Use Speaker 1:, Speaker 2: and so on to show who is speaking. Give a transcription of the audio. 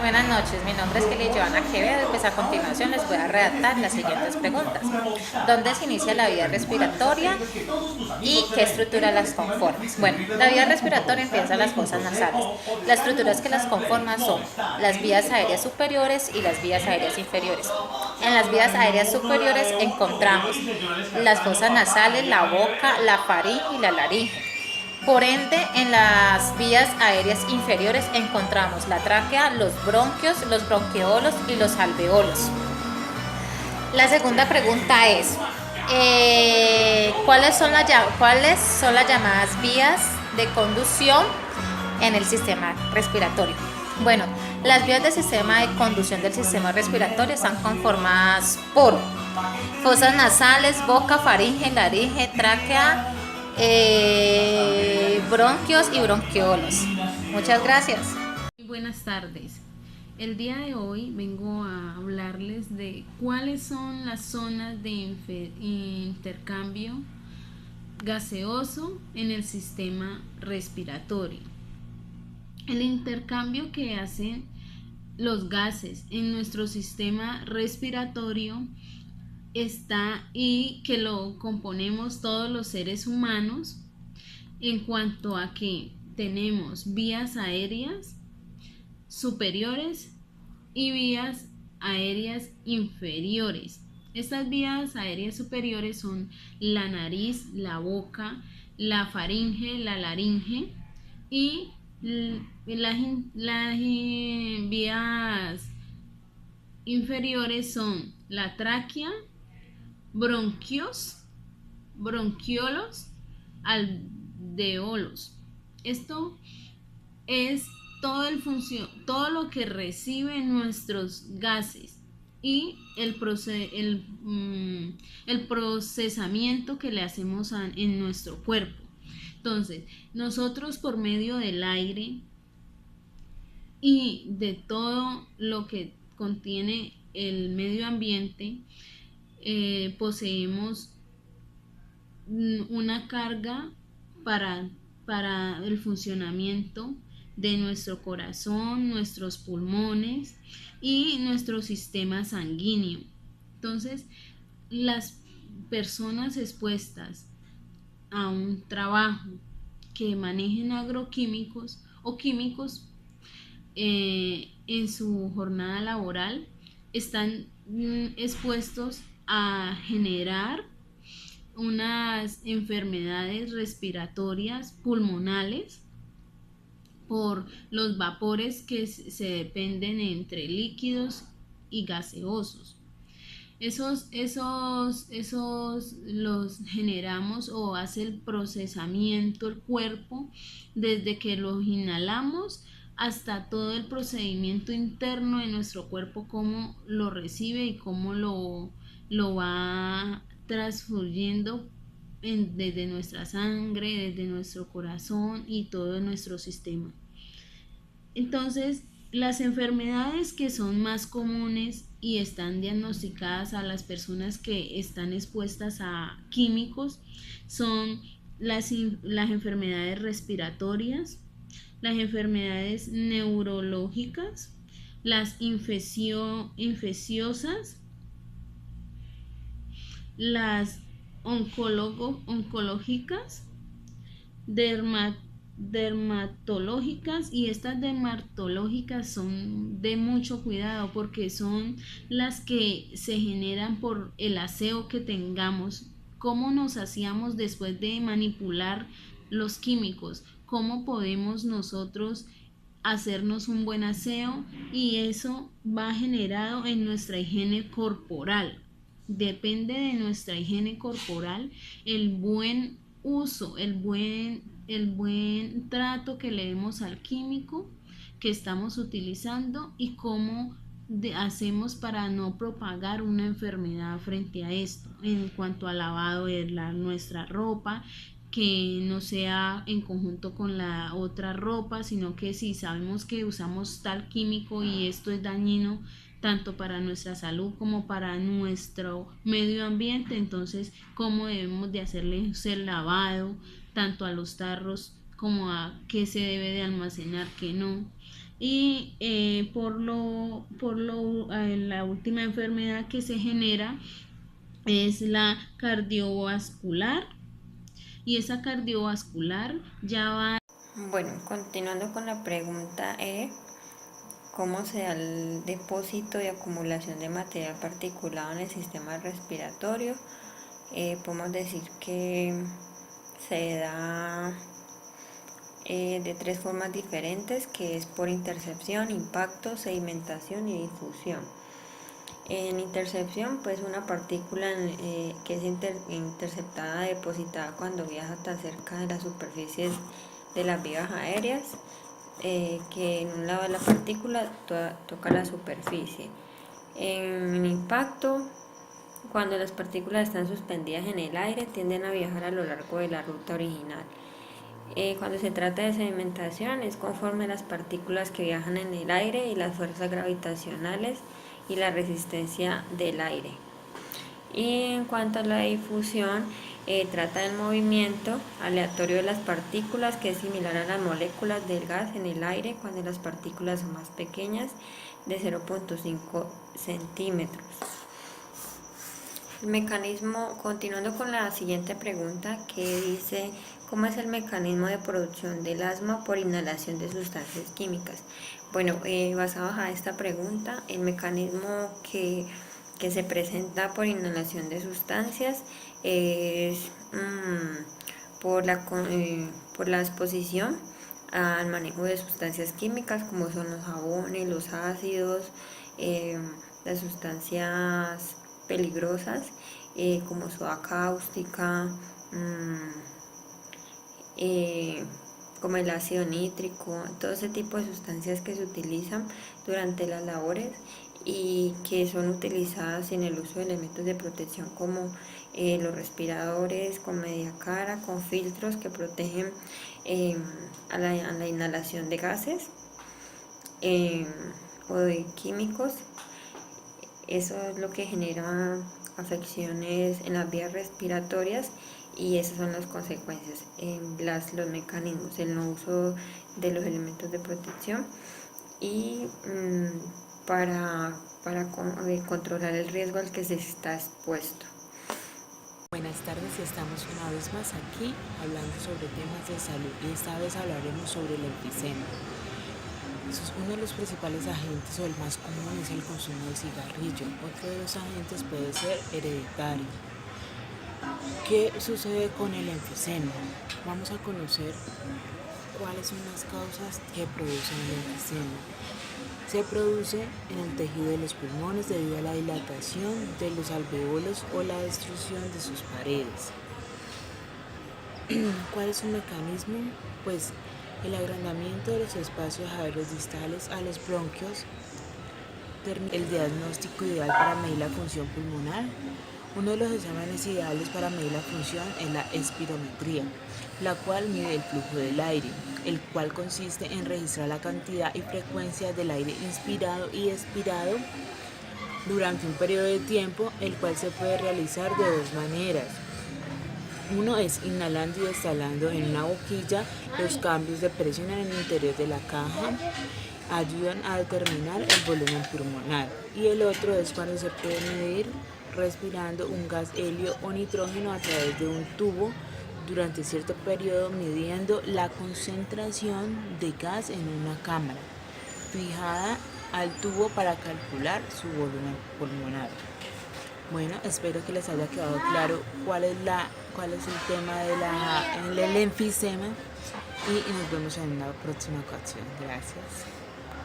Speaker 1: Buenas noches, mi nombre es Kelly Joana Quevedo y pues a continuación les voy a redactar las siguientes preguntas. ¿Dónde se inicia la vía respiratoria y qué estructura las conforma? Bueno, la vía respiratoria empieza en las fosas nasales. Las estructuras que las conforman son las vías aéreas superiores y las vías aéreas inferiores. En las vías aéreas superiores encontramos las fosas nasales, la boca, la faringe y la laringe. Por ende, en las vías aéreas inferiores encontramos la tráquea, los bronquios, los bronquiolos y los alveolos. La segunda pregunta es, ¿cuáles son las llamadas vías de conducción en el sistema respiratorio? Bueno, las vías del sistema de conducción del sistema respiratorio están conformadas por fosas nasales, boca, faringe, laringe, tráquea, bronquios y bronquiolos. Muchas gracias.
Speaker 2: Buenas tardes. El día de hoy vengo a hablarles de cuáles son las zonas de intercambio gaseoso en el sistema respiratorio. El intercambio que hacen los gases en nuestro sistema respiratorio está y que lo componemos todos los seres humanos en cuanto a que tenemos vías aéreas superiores y vías aéreas inferiores. Estas vías aéreas superiores son la nariz, la boca, la faringe, la laringe y las vías inferiores son la tráquea, bronquios, bronquiolos, alveolos. Esto es todo lo que reciben nuestros gases y el procesamiento que le hacemos en nuestro cuerpo. Entonces, nosotros por medio del aire y de todo lo que contiene el medio ambiente, poseemos una carga para el funcionamiento de nuestro corazón, nuestros pulmones y nuestro sistema sanguíneo. Entonces, las personas expuestas a un trabajo que manejen agroquímicos o químicos en su jornada laboral están expuestos a generar unas enfermedades respiratorias pulmonales por los vapores que se dependen entre líquidos y gaseosos. Esos los generamos o hace el procesamiento el cuerpo desde que los inhalamos hasta todo el procedimiento interno de nuestro cuerpo, cómo lo recibe y cómo lo va transfiriendo desde nuestra sangre, desde nuestro corazón y todo nuestro sistema. Entonces, las enfermedades que son más comunes y están diagnosticadas a las personas que están expuestas a químicos son las enfermedades respiratorias, las enfermedades neurológicas, las infecciosas, las oncológicas, dermatológicas, y estas dermatológicas son de mucho cuidado porque son las que se generan por el aseo que tengamos, cómo nos hacíamos después de manipular los químicos, cómo podemos nosotros hacernos un buen aseo, y eso va generado en nuestra higiene corporal. Depende de nuestra higiene corporal el buen uso, el buen trato que le demos al químico que estamos utilizando y cómo hacemos para no propagar una enfermedad frente a esto. En cuanto al lavado de nuestra ropa, que no sea en conjunto con la otra ropa, sino que si sabemos que usamos tal químico y esto es dañino tanto para nuestra salud como para nuestro medio ambiente, entonces cómo debemos de hacerle el lavado tanto a los tarros como a qué se debe de almacenar, qué no. y la última enfermedad que se genera es la cardiovascular, y esa cardiovascular ya va.
Speaker 3: Bueno, continuando con la pregunta ¿cómo se da el depósito y acumulación de material particulado en el sistema respiratorio? Podemos decir que se da de tres formas diferentes, que es por intercepción, impacto, sedimentación y difusión. En intercepción, pues una partícula que es interceptada, depositada cuando viaja tan cerca de las superficies de las vías aéreas, que en un lado de la partícula toca la superficie. En impacto, cuando las partículas están suspendidas en el aire, tienden a viajar a lo largo de la ruta original. Cuando se trata de sedimentación, es conforme las partículas que viajan en el aire y las fuerzas gravitacionales y la resistencia del aire. Y en cuanto a la difusión, trata del movimiento aleatorio de las partículas, que es similar a las moléculas del gas en el aire cuando las partículas son más pequeñas, de 0.5 centímetros. El mecanismo, continuando con la siguiente pregunta, que dice: ¿cómo es el mecanismo de producción del asma por inhalación de sustancias químicas? Bueno, basado a esta pregunta, el mecanismo que se presenta por inhalación de sustancias es por la exposición al manejo de sustancias químicas, como son los jabones, los ácidos, las sustancias peligrosas, como soda cáustica, como el ácido nítrico, todo ese tipo de sustancias que se utilizan durante las labores y que son utilizadas en el uso de elementos de protección como los respiradores con media cara, con filtros que protegen a la inhalación de gases o de químicos. Eso es lo que genera afecciones en las vías respiratorias, y esas son las consecuencias, los mecanismos, el no uso de los elementos de protección y para controlar el riesgo al que se está expuesto.
Speaker 4: Buenas tardes, estamos una vez más aquí hablando sobre temas de salud, y esta vez hablaremos sobre el enfisema. Uno de los principales agentes, o el más común, es el consumo de cigarrillo. Otro de los agentes puede ser hereditario. ¿Qué sucede con el enfisema? Vamos a conocer cuáles son las causas que producen el enfisema. Se produce en el tejido de los pulmones debido a la dilatación de los alveolos o la destrucción de sus paredes. ¿Cuál es su mecanismo? Pues el agrandamiento de los espacios aéreos distales a los bronquios. El diagnóstico ideal para medir la función pulmonar. Uno de los exámenes ideales para medir la función es la espirometría, la cual mide el flujo del aire, el cual consiste en registrar la cantidad y frecuencia del aire inspirado y expirado durante un periodo de tiempo, el cual se puede realizar de dos maneras. Uno es inhalando y exhalando en una boquilla. Los cambios de presión en el interior de la caja ayudan a determinar el volumen pulmonar. Y el otro es cuando se puede medir respirando un gas helio o nitrógeno a través de un tubo durante cierto periodo, midiendo la concentración de gas en una cámara fijada al tubo para calcular su volumen pulmonar. Bueno, espero que les haya quedado claro cuál es el tema del enfisema, y nos vemos en una próxima ocasión. Gracias.